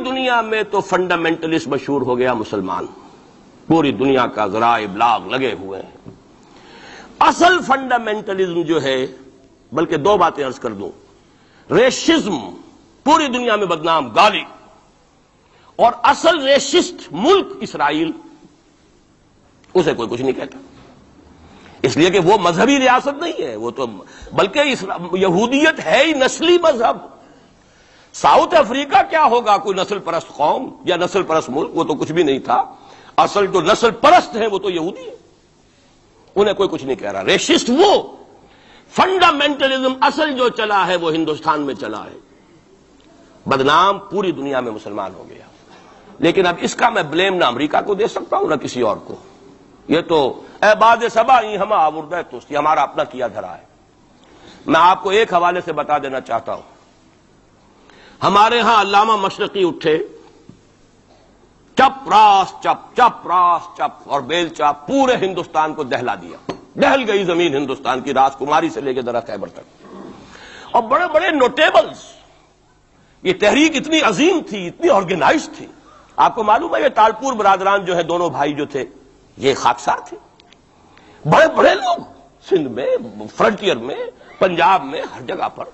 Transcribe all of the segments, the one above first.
دنیا میں تو فنڈامنٹلسٹ مشہور ہو گیا مسلمان، پوری دنیا کا ذرائع ابلاغ لگے ہوئے ہیں۔ اصل فنڈامنٹلزم جو ہے، بلکہ دو باتیں عرض کر دوں، ریشزم پوری دنیا میں بدنام گالی، اور اصل ریشسٹ ملک اسرائیل، اسے کوئی کچھ نہیں کہتا، اس لیے کہ وہ مذہبی ریاست نہیں ہے، وہ تو بلکہ یہودیت ہے ہی نسلی مذہب۔ ساؤتھ افریقہ کیا ہوگا، کوئی نسل پرست قوم یا نسل پرست ملک، وہ تو کچھ بھی نہیں تھا۔ اصل جو نسل پرست ہیں وہ تو یہودی ہیں، انہیں کوئی کچھ نہیں کہہ رہا۔ ریشسٹ وہ فنڈامنٹلزم اصل جو چلا ہے وہ ہندوستان میں چلا ہے، بدنام پوری دنیا میں مسلمان ہو گیا۔ لیکن اب اس کا میں بلیم نہ امریکہ کو دے سکتا ہوں نہ کسی اور کو، یہ تو اے باد سبا ہی ہم آوردہ توستی، ہمارا اپنا کیا دھرا ہے۔ میں آپ کو ایک حوالے سے بتا دینا چاہتا ہوں، ہمارے ہاں علامہ مشرقی اٹھے، چپ راس چپ، چپ راس چپ، اور بیل چاپ پورے ہندوستان کو دہلا دیا، دہل گئی زمین ہندوستان کی، راج کماری سے لے کے ذرا خیبر تک، اور بڑے بڑے نوٹیبلز۔ یہ تحریک اتنی عظیم تھی، اتنی آرگنائز تھی، آپ کو معلوم ہے یہ تالپور برادران جو ہے، دونوں بھائی جو تھے، یہ خاکسار تھے، بڑے بڑے لوگ سندھ میں، فرنٹیئر میں، پنجاب میں، ہر جگہ پر،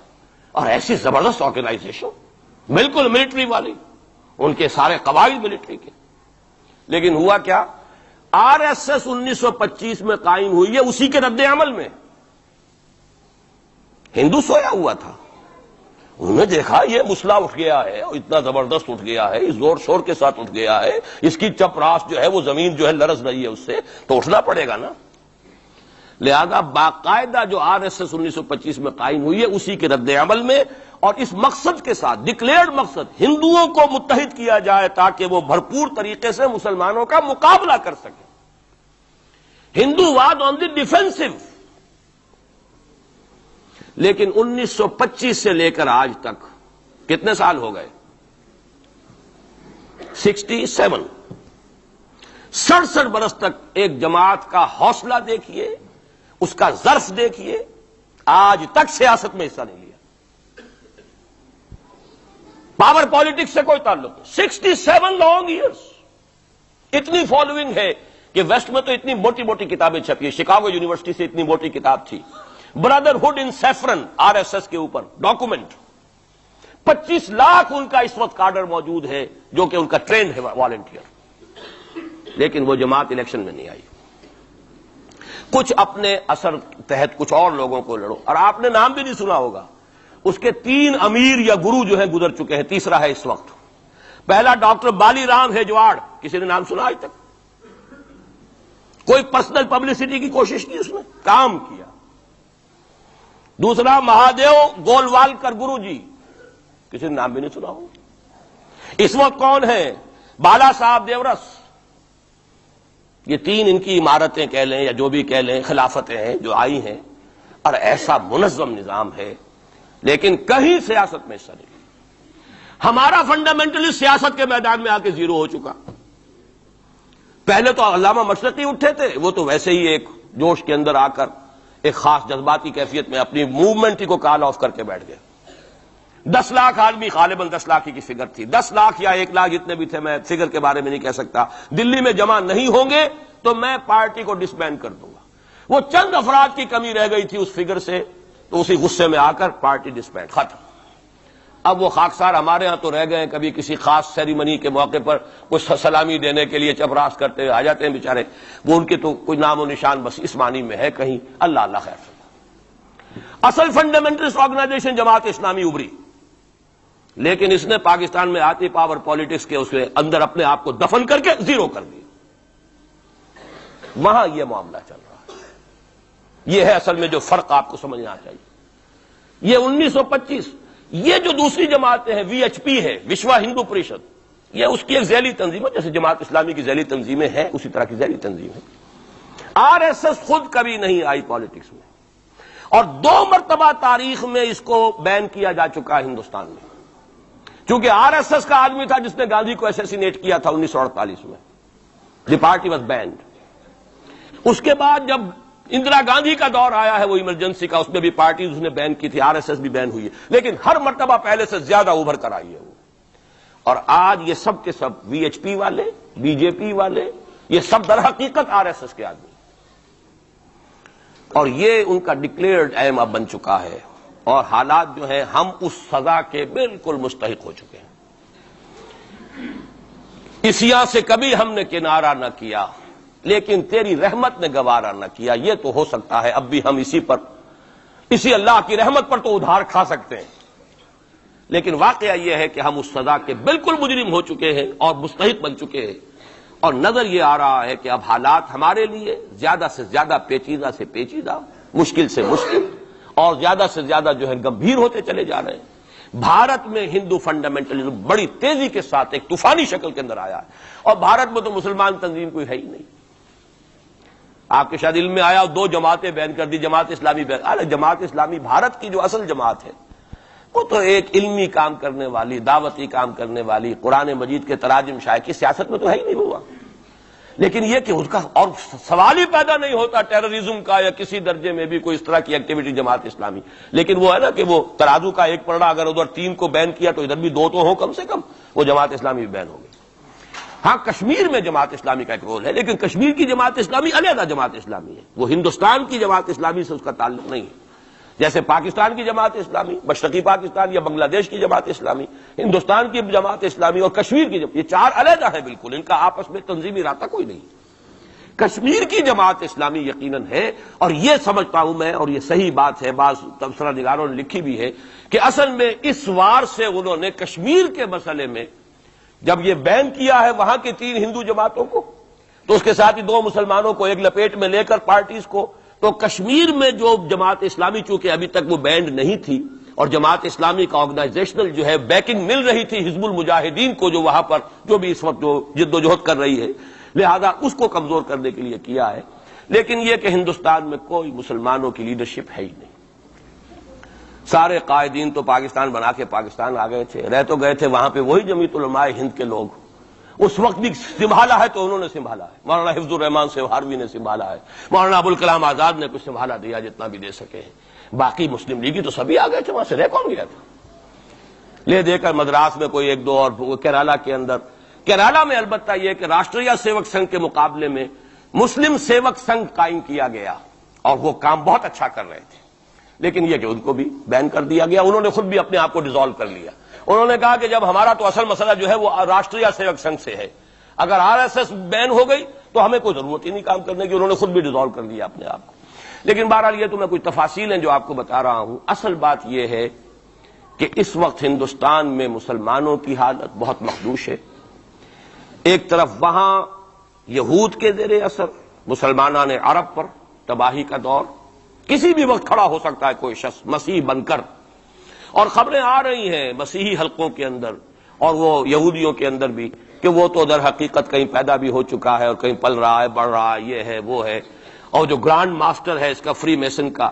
اور ایسی زبردست آرگنائزیشن بالکل ملٹری والی، ان کے سارے قواعد ملٹری کے۔ لیکن ہوا کیا، آر ایس ایس 1925 میں قائم ہوئی ہے، اسی کے رد عمل میں ہندو سویا ہوا تھا، انہوں نے دیکھا یہ مسئلہ اٹھ گیا ہے، اور اتنا زبردست اٹھ گیا ہے، زور شور کے ساتھ اٹھ گیا ہے، اس کی چپ راس جو ہے وہ زمین جو ہے لرز رہی ہے، اس سے تو اٹھنا پڑے گا نا۔ لہذا باقاعدہ جو آر ایس ایس 1925 میں قائم ہوئی ہے، اسی کے رد عمل میں، اور اس مقصد کے ساتھ، ڈکلیئرڈ مقصد، ہندوؤں کو متحد کیا جائے تاکہ وہ بھرپور طریقے سے مسلمانوں کا مقابلہ کر سکیں، ہندو واد آن دی ڈیفینسو۔ لیکن 1925 سے لے کر آج تک کتنے سال ہو گئے، 67، 67 برس تک ایک جماعت کا حوصلہ دیکھیے، اس کا ظرف دیکھیے، آج تک سیاست میں حصہ نہیں لیا، پاور پالیٹکس سے کوئی تعلق نہیں۔ 67 لانگ ایئرس، اتنی فالوئنگ ہے کہ ویسٹ میں تو اتنی موٹی موٹی کتابیں چھپی ہیں، شکاگو یونیورسٹی سے اتنی موٹی کتاب تھی، برادرہڈ ان سیفرن، آر ایس ایس کے اوپر ڈاکومنٹ، 25 لاکھ ان کا اس وقت کارڈر موجود ہے جو کہ ان کا ٹرینڈ ہے والنٹیئر۔ لیکن وہ جماعت الیکشن میں نہیں آئی، کچھ اپنے اثر تحت کچھ اور لوگوں کو لڑو، اور آپ نے نام بھی نہیں سنا ہوگا، اس کے 3 امیر یا گرو جو ہیں گزر چکے ہیں، تیسرا ہے اس وقت۔ پہلا ڈاکٹر بالی رام ہیجواڑ، کسی نے نام سنا آج تک؟ کوئی پرسنل پبلسٹی کی کوشش کی، اس نے کام کیا۔ دوسرا مہادیو گولوالکر گرو جی، کسی نے نام بھی نہیں سنا ہو۔ اس وقت کون ہیں؟ بالا صاحب دیورس۔ یہ 3 ان کی عمارتیں کہہ لیں یا جو بھی کہہ لیں، خلافتیں ہیں جو آئی ہیں، اور ایسا منظم نظام ہے، لیکن کہیں سیاست میں حصہ نہیں۔ ہمارا فنڈامنٹلی سیاست کے میدان میں آ کے زیرو ہو چکا۔ پہلے تو علامہ مشرقی اٹھے تھے، وہ تو ویسے ہی ایک جوش کے اندر آ کر ایک خاص جذباتی کیفیت میں اپنی موومنٹ کو کال آف کر کے بیٹھ گئے۔ 10 لاکھ آدمی، غالباً 10 لاکھ کی فگر تھی، 10 لاکھ یا 1 لاکھ جتنے بھی تھے، میں فگر کے بارے میں نہیں کہہ سکتا، دلی میں جمع نہیں ہوں گے تو میں پارٹی کو ڈسبینڈ کر دوں گا۔ وہ چند افراد کی کمی رہ گئی تھی اس فگر سے، تو اسی غصے میں آ کر پارٹی ڈسبینڈ، ختم۔ اب وہ خاکسار ہمارے ہاں تو رہ گئے، کبھی کسی خاص سیریمنی کے موقع پر کچھ سلامی دینے کے لیے چپراس کرتے ہوئے آ جاتے ہیں بیچارے، وہ ان کے تو کوئی نام و نشان بس اس معنی میں ہے کہیں، اللہ اللہ خیر۔ اصل فنڈامنٹلسٹ آرگنائزیشن جماعت اسلامی ابھری، لیکن اس نے پاکستان میں آتی پاور پالیٹکس کے اس کے اندر اپنے آپ کو دفن کر کے زیرو کر دیا۔ وہاں یہ معاملہ چل رہا ہے، یہ ہے اصل میں جو فرق آپ کو سمجھنا چاہیے۔ یہ 1925، یہ جو دوسری جماعتیں ہیں، وی ایچ پی ہے، وشوا ہندو پریشد، یہ اس کی ایک ذیلی تنظیم ہے، جیسے جماعت اسلامی کی ذیلی تنظیمیں ہیں اسی طرح کی ذیلی تنظیم ہے۔ آر ایس ایس خود کبھی نہیں آئی پالیٹکس میں، اور 2 مرتبہ تاریخ میں اس کو بین کیا جا چکا ہے ہندوستان میں، چونکہ آر ایس ایس کا آدمی تھا جس نے گاندھی کو ایسیسینیٹ کیا تھا 1948 میں، دی پارٹی واز بینڈ۔ اس کے بعد جب اندرا گاندھی کا دور آیا ہے وہ ایمرجنسی کا، اس میں بھی پارٹیز اس نے بین کی تھی، آر ایس ایس بھی بین ہوئی ہے، لیکن ہر مرتبہ پہلے سے زیادہ ابھر کر آئی ہے وہ۔ اور آج یہ سب کے سب وی ایچ پی والے، بی جے پی والے، یہ سب در حقیقت آر ایس ایس کے آدمی، اور یہ ان کا ڈکلیئرڈ ایم اب بن چکا ہے، اور حالات جو ہیں ہم اس سزا کے بالکل مستحق ہو چکے ہیں۔ اسیا سے کبھی ہم نے کنارہ نہ کیا، لیکن تیری رحمت نے گوارا نہ کیا۔ یہ تو ہو سکتا ہے اب بھی ہم اسی اللہ کی رحمت پر تو ادھار کھا سکتے ہیں، لیکن واقعہ یہ ہے کہ ہم اس سزا کے بالکل مجرم ہو چکے ہیں اور مستحق بن چکے ہیں، اور نظر یہ آ رہا ہے کہ اب حالات ہمارے لیے زیادہ سے زیادہ پیچیدہ سے پیچیدہ، مشکل سے مشکل، اور زیادہ سے زیادہ جو ہے گمبھیر ہوتے چلے جا رہے ہیں۔ بھارت میں ہندو فنڈامنٹلزم بڑی تیزی کے ساتھ ایک طوفانی شکل کے اندر آیا ہے، اور بھارت میں تو مسلمان تنظیم کوئی ہے ہی نہیں۔ آپ کے شاید علم میں آیا 2 جماعتیں بین کر دی، جماعت اسلامی بین۔ جماعت اسلامی بھارت کی جو اصل جماعت ہے وہ تو ایک علمی کام کرنے والی، دعوتی کام کرنے والی، قرآن مجید کے تراجم شائع کی سیاست میں تو ہے ہی نہیں ہوا، لیکن یہ کہ اس کا اور سوال ہی پیدا نہیں ہوتا ٹیررزم کا یا کسی درجے میں بھی کوئی اس طرح کی ایکٹیویٹی جماعت اسلامی، لیکن وہ ہے نا کہ وہ ترازو کا ایک پلڑا اگر ادھر 3 کو بین کیا تو ادھر بھی 2 تو ہوں کم سے کم، وہ جماعت اسلامی بھی بین ہو گئی۔ ہاں کشمیر میں جماعت اسلامی کا ایک رول ہے، لیکن کشمیر کی جماعت اسلامی علیحدہ جماعت اسلامی ہے، وہ ہندوستان کی جماعت اسلامی سے اس کا تعلق نہیں ہے۔ جیسے پاکستان کی جماعت اسلامی، مشرقی پاکستان یا بنگلہ دیش کی جماعت اسلامی، ہندوستان کی جماعت اسلامی اور کشمیر کی جماعت، یہ 4 علیحدہ ہے بالکل، ان کا آپس میں تنظیمی رابطہ کوئی نہیں۔ کشمیر کی جماعت اسلامی یقیناً ہے، اور یہ سمجھتا ہوں میں، اور یہ صحیح بات ہے، بعض تبصرہ نگاروں نے لکھی بھی ہے کہ اصل میں اس وار سے انہوں نے کشمیر کے مسئلے میں جب یہ بین کیا ہے وہاں کی 3 ہندو جماعتوں کو، تو اس کے ساتھ ہی 2 مسلمانوں کو ایک لپیٹ میں لے کر پارٹیز کو، تو کشمیر میں جو جماعت اسلامی چونکہ ابھی تک وہ بینڈ نہیں تھی، اور جماعت اسلامی کا آرگنائزیشنل جو ہے بیکنگ مل رہی تھی حزب المجاہدین کو، جو وہاں پر جو بھی اس وقت جو جد و جہد کر رہی ہے، لہذا اس کو کمزور کرنے کے لیے کیا ہے۔ لیکن یہ کہ ہندوستان میں کوئی مسلمانوں کی لیڈرشپ ہے ہی نہیں، سارے قائدین تو پاکستان بنا کے پاکستان آ گئے تھے، رہ تو گئے تھے وہاں پہ وہی جمیعت علماء ہند کے لوگ، اس وقت بھی سنبھالا ہے تو انہوں نے سنبھالا ہے، مولانا حفظ الرحمان سہاروی نے سنبھالا ہے، مولانا ابوالکلام آزاد نے کچھ سنبھالا دیا جتنا بھی دے سکے ہیں، باقی مسلم لیگی تو سبھی آ گئے تھے، وہاں سے رہ کون گیا تھا؟ لے دے کر مدراس میں کوئی 1-2 اور کیرالا کے اندر، کیرالا میں البتہ یہ کہ راشٹریہ سیوک سنگھ کے مقابلے میں مسلم سیوک سنگھ قائم کیا گیا، اور وہ کام بہت اچھا کر رہے تھے، لیکن یہ کہ ان کو بھی بین کر دیا گیا، انہوں نے خود بھی اپنے آپ کو ڈیزالو کر لیا۔ انہوں نے کہا کہ جب ہمارا تو اصل مسئلہ جو ہے وہ راشٹریہ سیوک سنگھ سے ہے، اگر آر ایس ایس بین ہو گئی تو ہمیں کوئی ضرورت ہی نہیں کام کرنے کی، انہوں نے خود بھی ڈیزالو کر لیا اپنے آپ کو۔ لیکن بہرحال یہ تو میں کچھ تفاصیل ہیں جو آپ کو بتا رہا ہوں، اصل بات یہ ہے کہ اس وقت ہندوستان میں مسلمانوں کی حالت بہت مخدوش ہے۔ ایک طرف وہاں یہود کے زیر اثر مسلمانان عرب پر تباہی کا دور، کسی بھی وقت کھڑا ہو سکتا ہے کوئی شخص مسیح بن کر، اور خبریں آ رہی ہیں مسیحی حلقوں کے اندر اور وہ یہودیوں کے اندر بھی کہ وہ تو در حقیقت کہیں پیدا بھی ہو چکا ہے اور کہیں پل رہا ہے، بڑھ رہا ہے، یہ ہے وہ ہے، اور جو گرانڈ ماسٹر ہے اس کا فری میسن کا،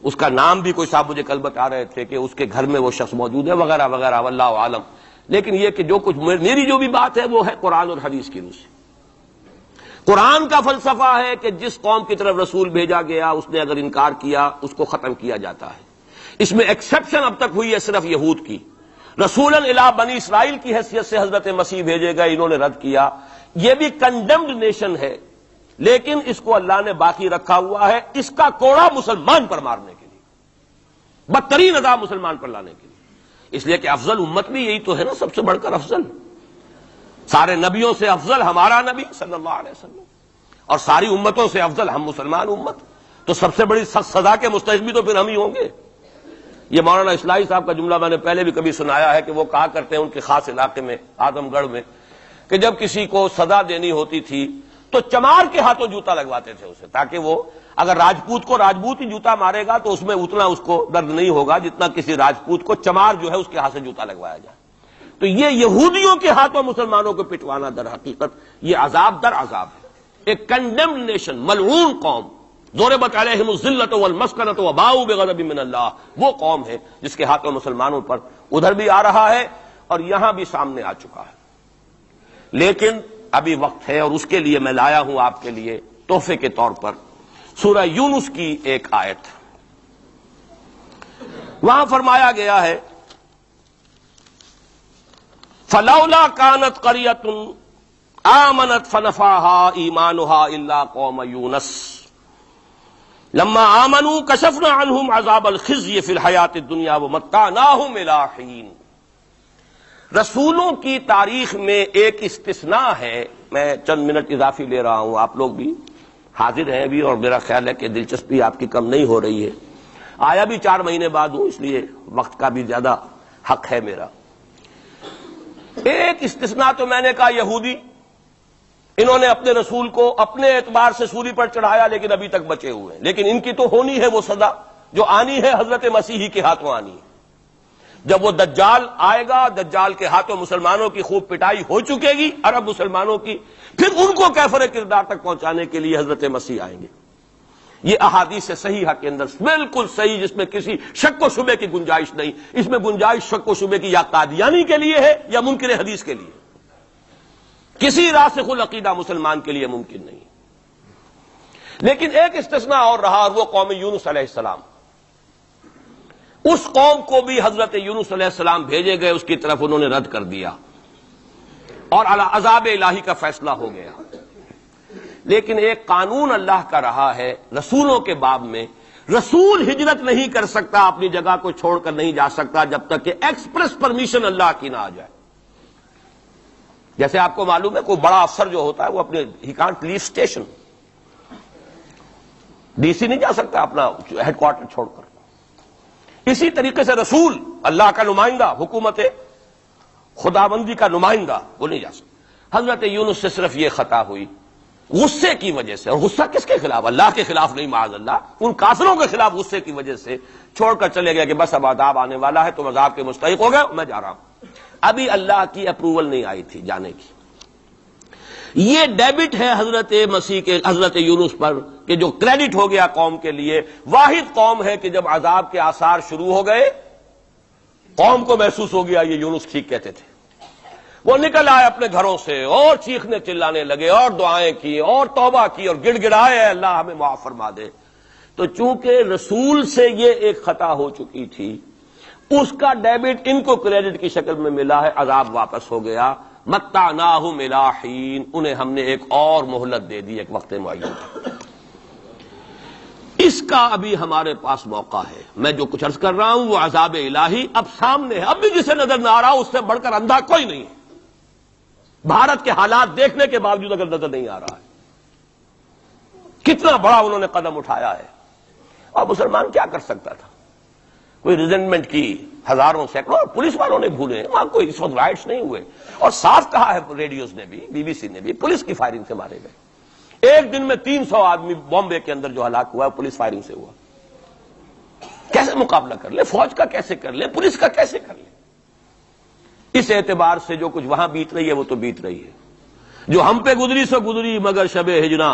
اس کا نام بھی کوئی صاحب مجھے کل بتا رہے تھے کہ اس کے گھر میں وہ شخص موجود ہے وغیرہ وغیرہ، واللہ عالم۔ لیکن یہ کہ جو کچھ میری جو بھی بات ہے وہ ہے قرآن اور حدیث کی روح سے۔ قرآن کا فلسفہ ہے کہ جس قوم کی طرف رسول بھیجا گیا اس نے اگر انکار کیا اس کو ختم کیا جاتا ہے۔ اس میں ایکسیپشن اب تک ہوئی ہے صرف یہود کی، رسولا الی بنی اسرائیل کی حیثیت سے حضرت مسیح بھیجے گئے، انہوں نے رد کیا، یہ بھی کنڈیمڈ نیشن ہے، لیکن اس کو اللہ نے باقی رکھا ہوا ہے اس کا کوڑا مسلمان پر مارنے کے لیے، بدترین عذاب مسلمان پر لانے کے لیے، اس لیے کہ افضل امت بھی یہی تو ہے نا، سب سے بڑھ کر افضل، سارے نبیوں سے افضل ہمارا نبی صلی اللہ علیہ وسلم، اور ساری امتوں سے افضل ہم مسلمان امت، تو سب سے بڑی سخت سزا کے مستحق بھی تو پھر ہم ہی ہوں گے۔ یہ مولانا اصلاحی صاحب کا جملہ میں نے پہلے بھی کبھی سنایا ہے کہ وہ کہا کرتے ہیں ان کے خاص علاقے میں اعظم گڑھ میں کہ جب کسی کو سزا دینی ہوتی تھی تو چمار کے ہاتھوں جوتا لگواتے تھے اسے، تاکہ وہ اگر راجپوت کو راجپوت ہی جوتا مارے گا تو اس میں اتنا اس کو درد نہیں ہوگا جتنا کسی راجپوت کو چمار جو ہے اس کے ہاتھ سے جوتا لگوایا جائے۔ تو یہ یہودیوں کے ہاتھوں مسلمانوں کو پٹوانا در حقیقت یہ عذاب در عذاب ہے۔ ایک کنڈیمڈ نیشن، ملعون قوم، ضربت علیہم الذلۃ والمسکنۃ وباؤوا بغضب من اللہ، وہ قوم ہے جس کے ہاتھوں مسلمانوں پر ادھر بھی آ رہا ہے اور یہاں بھی سامنے آ چکا ہے۔ لیکن ابھی وقت ہے اور اس کے لیے میں لایا ہوں آپ کے لیے تحفے کے طور پر سورہ یونس کی ایک آیت۔ وہاں فرمایا گیا ہے فلولا كانت قرية آمنت فنفعها ایمانها الا قوم یونس لما آمنوا کشفنا عنهم عذاب الخزي في الحیاة الدنیا ومتعناهم الى حین۔ رسولوں کی تاریخ میں ایک استثناء ہے، میں چند منٹ اضافی لے رہا ہوں، آپ لوگ بھی حاضر ہیں بھی، اور میرا خیال ہے کہ دلچسپی آپ کی کم نہیں ہو رہی ہے۔ آیا بھی 4 مہینے بعد ہوں، اس لیے وقت کا بھی زیادہ حق ہے میرا۔ ایک استثناء تو میں نے کہا یہودی، انہوں نے اپنے رسول کو اپنے اعتبار سے سولی پر چڑھایا لیکن ابھی تک بچے ہوئے ہیں، لیکن ان کی تو ہونی ہے وہ سزا جو آنی ہے، حضرت مسیح کے ہاتھوں آنی ہے۔ جب وہ دجال آئے گا، دجال کے ہاتھوں مسلمانوں کی خوب پٹائی ہو چکے گی، عرب مسلمانوں کی، پھر ان کو کیفر کردار تک پہنچانے کے لیے حضرت مسیح آئیں گے۔ یہ احادیث صحیحہ کے اندر بالکل صحیح، جس میں کسی شک و شبے کی گنجائش نہیں۔ اس میں گنجائش شک و شبے کی یا قادیانی کے لیے ہے یا منکر حدیث کے لیے، کسی راسخ العقیدہ مسلمان کے لیے ممکن نہیں۔ لیکن ایک استثناء اور رہا، اور وہ قوم یونس علیہ السلام۔ اس قوم کو بھی حضرت یونس علیہ السلام بھیجے گئے، اس کی طرف انہوں نے رد کر دیا اور عذاب الہی کا فیصلہ ہو گیا۔ لیکن ایک قانون اللہ کا رہا ہے رسولوں کے باب میں، رسول ہجرت نہیں کر سکتا، اپنی جگہ کو چھوڑ کر نہیں جا سکتا جب تک کہ ایکسپریس پرمیشن اللہ کی نہ آ جائے۔ جیسے آپ کو معلوم ہے کوئی بڑا افسر جو ہوتا ہے وہ اپنے ہی can't leave station, D C نہیں جا سکتا اپنا ہیڈ کوارٹر چھوڑ کر۔ اسی طریقے سے رسول، اللہ کا نمائندہ، حکومت خداوندی کا نمائندہ، وہ نہیں جا سکتا۔ حضرت یونس سے صرف یہ خطا ہوئی غصے کی وجہ سے، اور غصہ کس کے خلاف؟ اللہ کے خلاف نہیں، معاذ اللہ، ان کافروں کے خلاف غصے کی وجہ سے چھوڑ کر چلے گئے کہ بس اب عذاب آنے والا ہے، تم عذاب کے مستحق ہو گئے، میں جا رہا ہوں۔ ابھی اللہ کی اپروول نہیں آئی تھی جانے کی۔ یہ ڈیبٹ ہے حضرت مسیح کے، حضرت یونس پر، کہ جو کریڈٹ ہو گیا قوم کے لیے۔ واحد قوم ہے کہ جب عذاب کے آثار شروع ہو گئے، قوم کو محسوس ہو گیا یہ یونس ٹھیک کہتے تھے۔ وہ نکل آئے اپنے گھروں سے اور چیخنے چلانے لگے اور دعائیں کی اور توبہ کی اور گڑ گڑائے اللہ ہمیں معاف فرما دے۔ تو چونکہ رسول سے یہ ایک خطا ہو چکی تھی، اس کا ڈیبٹ ان کو کریڈٹ کی شکل میں ملا ہے، عذاب واپس ہو گیا۔ متعناہم الی حین، انہیں ہم نے ایک اور مہلت دے دی، ایک وقت معین۔ اس کا ابھی ہمارے پاس موقع ہے۔ میں جو کچھ عرض کر رہا ہوں وہ عذاب الہی اب سامنے ہے، اب بھی جسے نظر نہ آ رہا اس سے بڑھ کر اندھا کوئی نہیں ہے۔ بھارت کے حالات دیکھنے کے باوجود اگر نظر نہیں آ رہا ہے، کتنا بڑا انہوں نے قدم اٹھایا ہے، اور مسلمان کیا کر سکتا تھا؟ کوئی ریزنٹمنٹ کی ہزاروں سینکڑوں، پولیس والوں نے بھولے، وہاں کوئی اس وقت رائٹس نہیں ہوئے، اور صاف کہا ہے ریڈیوز نے بھی، بی بی سی نے بھی، پولیس کی فائرنگ سے مارے گئے۔ ایک دن میں 300 آدمی بامبے کے اندر جو ہلاک ہوا ہے پولیس فائرنگ سے ہوا۔ کیسے مقابلہ کر لے؟ فوج کا کیسے کر لے؟ پولیس کا کیسے کر لے؟ اس اعتبار سے جو کچھ وہاں بیت رہی ہے وہ تو بیت رہی ہے، جو ہم پہ گزری سو گزری مگر شب ہجراں